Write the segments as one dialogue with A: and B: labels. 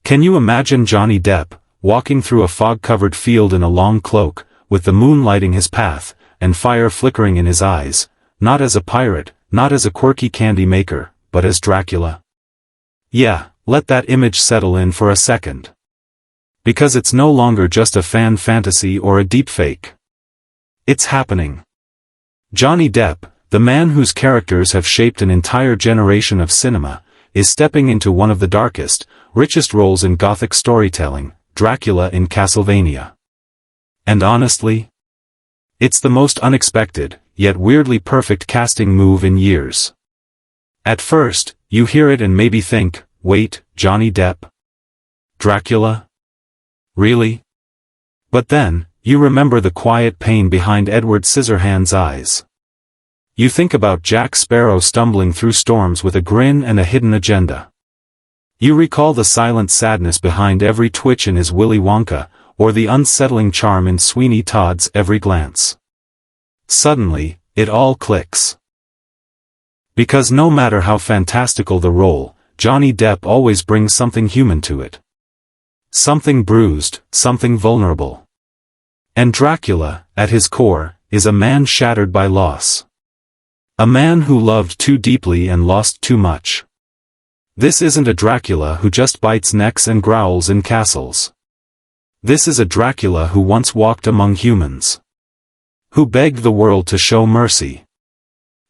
A: Can you imagine Johnny Depp, walking through a fog-covered field in a long cloak, with the moon lighting his path, and fire flickering in his eyes, not as a pirate, not as a quirky candy maker, but as Dracula? Yeah, let that image settle in for a second. Because it's no longer just a fan fantasy or a deepfake. It's happening. Johnny Depp, the man whose characters have shaped an entire generation of cinema, is stepping into one of the darkest, richest roles in Gothic storytelling, Dracula in Castlevania. And honestly, it's the most unexpected, yet weirdly perfect casting move in years. At first, you hear it and maybe think, wait, Johnny Depp? Dracula? Really? But then, you remember the quiet pain behind Edward Scissorhands' eyes. You think about Jack Sparrow stumbling through storms with a grin and a hidden agenda. You recall the silent sadness behind every twitch in his Willy Wonka, or the unsettling charm in Sweeney Todd's every glance. Suddenly, it all clicks. Because no matter how fantastical the role, Johnny Depp always brings something human to it. Something bruised, something vulnerable. And Dracula, at his core, is a man shattered by loss. A man who loved too deeply and lost too much. This isn't a Dracula who just bites necks and growls in castles. This is a Dracula who once walked among humans. Who begged the world to show mercy.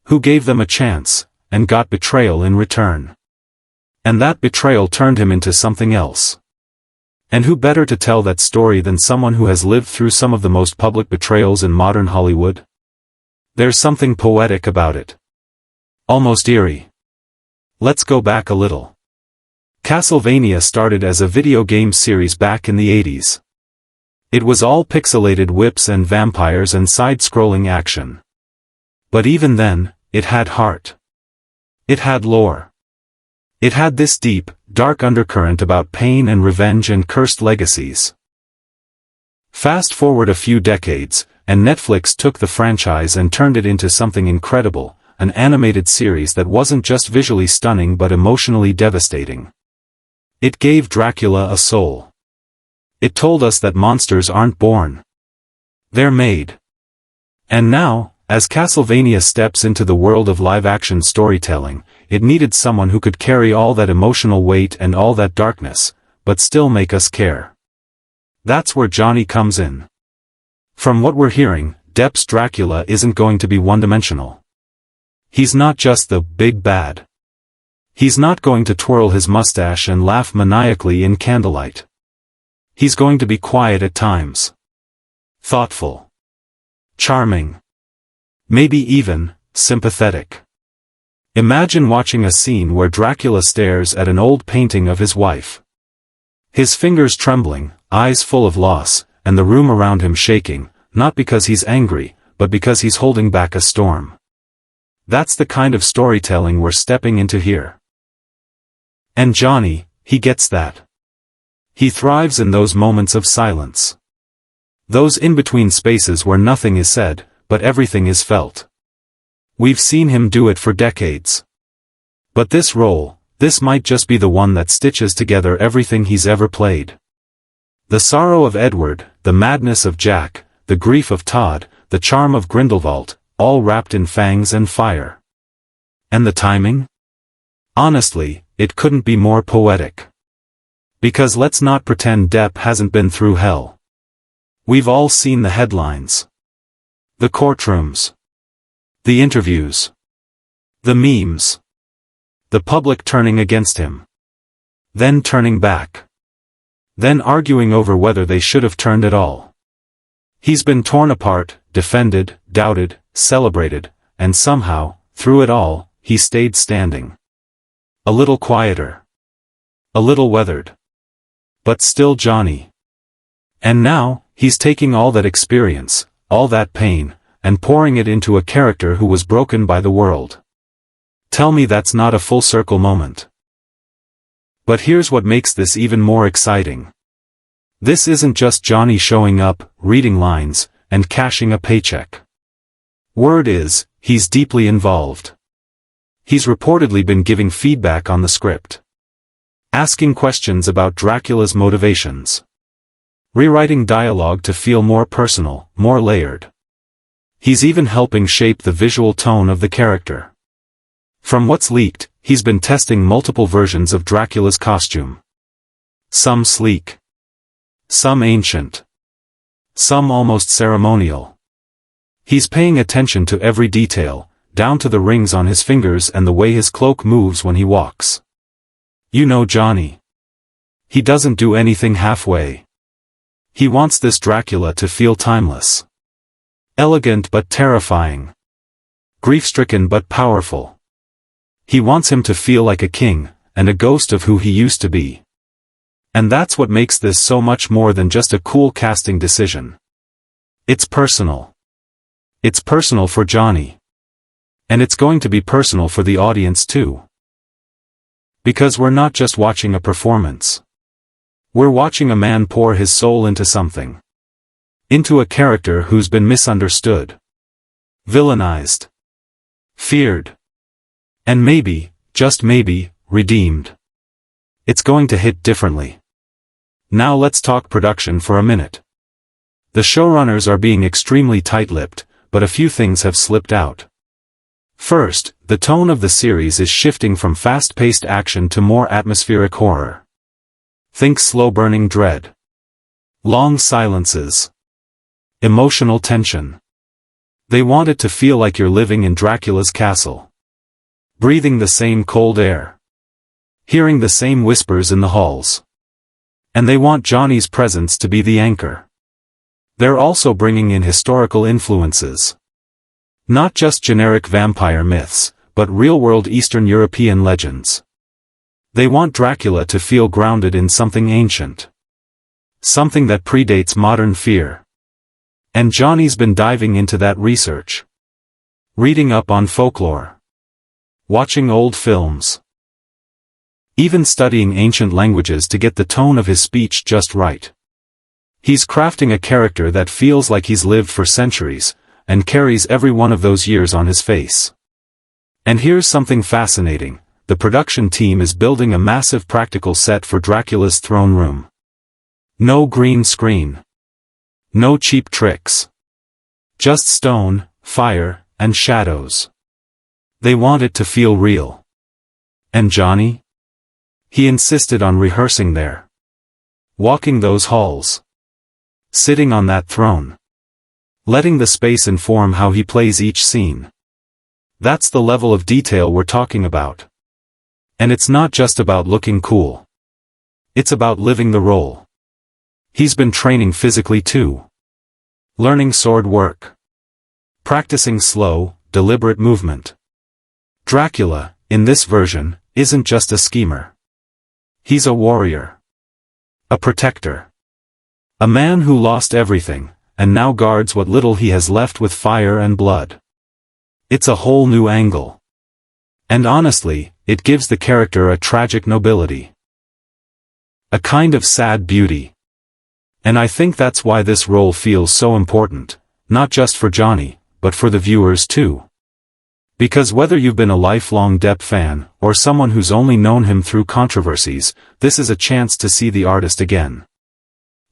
A: Who gave them a chance, and got betrayal in return. And that betrayal turned him into something else. And who better to tell that story than someone who has lived through some of the most public betrayals in modern Hollywood? There's something poetic about it. Almost eerie. Let's go back a little. Castlevania started as a video game series back in the 80s. It was all pixelated whips and vampires and side-scrolling action. But even then, it had heart. It had lore. It had this deep, dark undercurrent about pain and revenge and cursed legacies. Fast forward a few decades, and Netflix took the franchise and turned it into something incredible, an animated series that wasn't just visually stunning but emotionally devastating. It gave Dracula a soul. It told us that monsters aren't born. They're made. And now, as Castlevania steps into the world of live-action storytelling, it needed someone who could carry all that emotional weight and all that darkness, but still make us care. That's where Johnny comes in. From what we're hearing, Depp's Dracula isn't going to be one-dimensional. He's not just the big bad. He's not going to twirl his mustache and laugh maniacally in candlelight. He's going to be quiet at times. Thoughtful. Charming. Maybe even, sympathetic. Imagine watching a scene where Dracula stares at an old painting of his wife. His fingers trembling, eyes full of loss, and the room around him shaking, not because he's angry, but because he's holding back a storm. That's the kind of storytelling we're stepping into here. And Johnny, he gets that. He thrives in those moments of silence. Those in-between spaces where nothing is said, but everything is felt. We've seen him do it for decades. But this role, this might just be the one that stitches together everything he's ever played. The sorrow of Edward, the madness of Jack, the grief of Todd, the charm of Grindelwald, all wrapped in fangs and fire. And the timing? Honestly, it couldn't be more poetic. Because let's not pretend Depp hasn't been through hell. We've all seen the headlines. The courtrooms. The interviews. The memes. The public turning against him. Then turning back. Then arguing over whether they should have turned at all. He's been torn apart, defended, doubted, celebrated, and somehow, through it all, he stayed standing. A little quieter. A little weathered. But still Johnny. And now, he's taking all that experience, all that pain, and pouring it into a character who was broken by the world. Tell me that's not a full circle moment. But here's what makes this even more exciting. This isn't just Johnny showing up, reading lines, and cashing a paycheck. Word is, he's deeply involved. He's reportedly been giving feedback on the script. asking questions about Dracula's motivations, rewriting dialogue to feel more personal, more layered. He's even helping shape the visual tone of the character. From what's leaked, he's been testing multiple versions of Dracula's costume. Some sleek, some ancient, some almost ceremonial. He's paying attention to every detail, down to the rings on his fingers and the way his cloak moves when he walks. You know Johnny. He doesn't do anything halfway. He wants this Dracula to feel timeless. Elegant but terrifying. Grief-stricken but powerful. He wants him to feel like a king, and a ghost of who he used to be. And that's what makes this so much more than just a cool casting decision. It's personal. It's personal for Johnny. And it's going to be personal for the audience too. Because we're not just watching a performance. We're watching a man pour his soul into something. Into a character who's been misunderstood. Villainized. Feared. And maybe, just maybe, redeemed. It's going to hit differently. Now let's talk production for a minute. The showrunners are being extremely tight-lipped, but a few things have slipped out. First, the tone of the series is shifting from fast-paced action to more atmospheric horror. Think slow-burning dread. Long silences. Emotional tension. They want it to feel like you're living in Dracula's castle. Breathing the same cold air. Hearing the same whispers in the halls. And they want Johnny's presence to be the anchor. They're also bringing in historical influences. Not just generic vampire myths, but real-world Eastern European legends. They want Dracula to feel grounded in something ancient. Something that predates modern fear. And Johnny's been diving into that research. Reading up on folklore. Watching old films. Even studying ancient languages to get the tone of his speech just right. He's crafting a character that feels like he's lived for centuries, and carries every one of those years on his face. And here's something fascinating, the production team is building a massive practical set for Dracula's throne room. No green screen. No cheap tricks. Just stone, fire, and shadows. They want it to feel real. And Johnny? He insisted on rehearsing there. Walking those halls. Sitting on that throne. Letting the space inform how he plays each scene. That's the level of detail we're talking about. And it's not just about looking cool. It's about living the role. He's been training physically too. Learning sword work. Practicing slow, deliberate movement. Dracula, in this version, isn't just a schemer. He's a warrior. A protector. A man who lost everything, and now guards what little he has left with fire and blood. It's a whole new angle. And honestly, it gives the character a tragic nobility. A kind of sad beauty. And I think that's why this role feels so important, not just for Johnny, but for the viewers too. Because whether you've been a lifelong Depp fan, or someone who's only known him through controversies, this is a chance to see the artist again.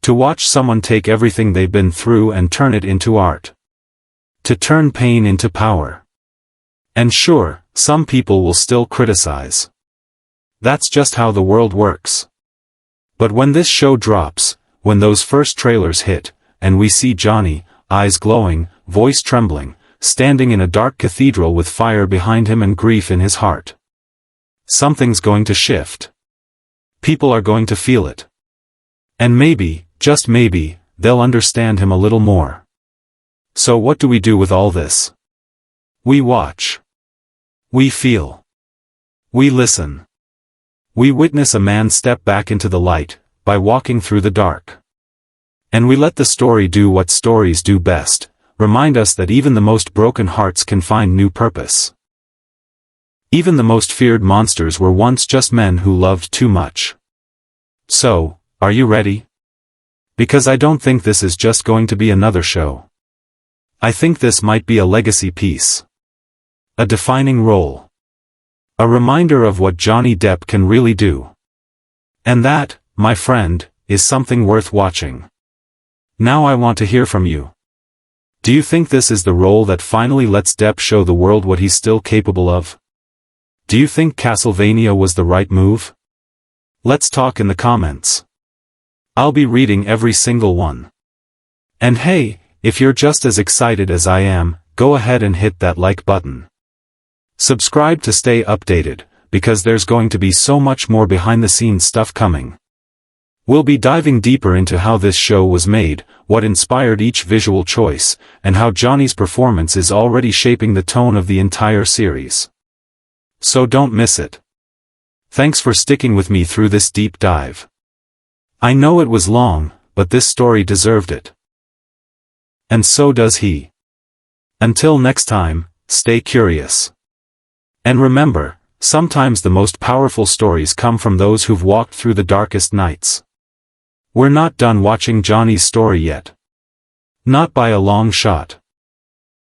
A: To watch someone take everything they've been through and turn it into art. To turn pain into power. And sure, some people will still criticize. That's just how the world works. But when this show drops, when those first trailers hit, and we see Johnny, eyes glowing, voice trembling, standing in a dark cathedral with fire behind him and grief in his heart. Something's going to shift. People are going to feel it. And maybe, just maybe, they'll understand him a little more. So what do we do with all this? We watch. We feel. We listen. We witness a man step back into the light, by walking through the dark. And we let the story do what stories do best, remind us that even the most broken hearts can find new purpose. Even the most feared monsters were once just men who loved too much. So, are you ready? Because I don't think this is just going to be another show. I think this might be a legacy piece. A defining role. A reminder of what Johnny Depp can really do. And that, my friend, is something worth watching. Now I want to hear from you. Do you think this is the role that finally lets Depp show the world what he's still capable of? Do you think Castlevania was the right move? Let's talk in the comments. I'll be reading every single one. And hey, if you're just as excited as I am, go ahead and hit that like button. Subscribe to stay updated, because there's going to be so much more behind-the-scenes stuff coming. We'll be diving deeper into how this show was made, what inspired each visual choice, and how Johnny's performance is already shaping the tone of the entire series. So don't miss it. Thanks for sticking with me through this deep dive. I know it was long, but this story deserved it. And so does he. Until next time, stay curious. And remember, sometimes the most powerful stories come from those who've walked through the darkest nights. We're not done watching Johnny's story yet. Not by a long shot.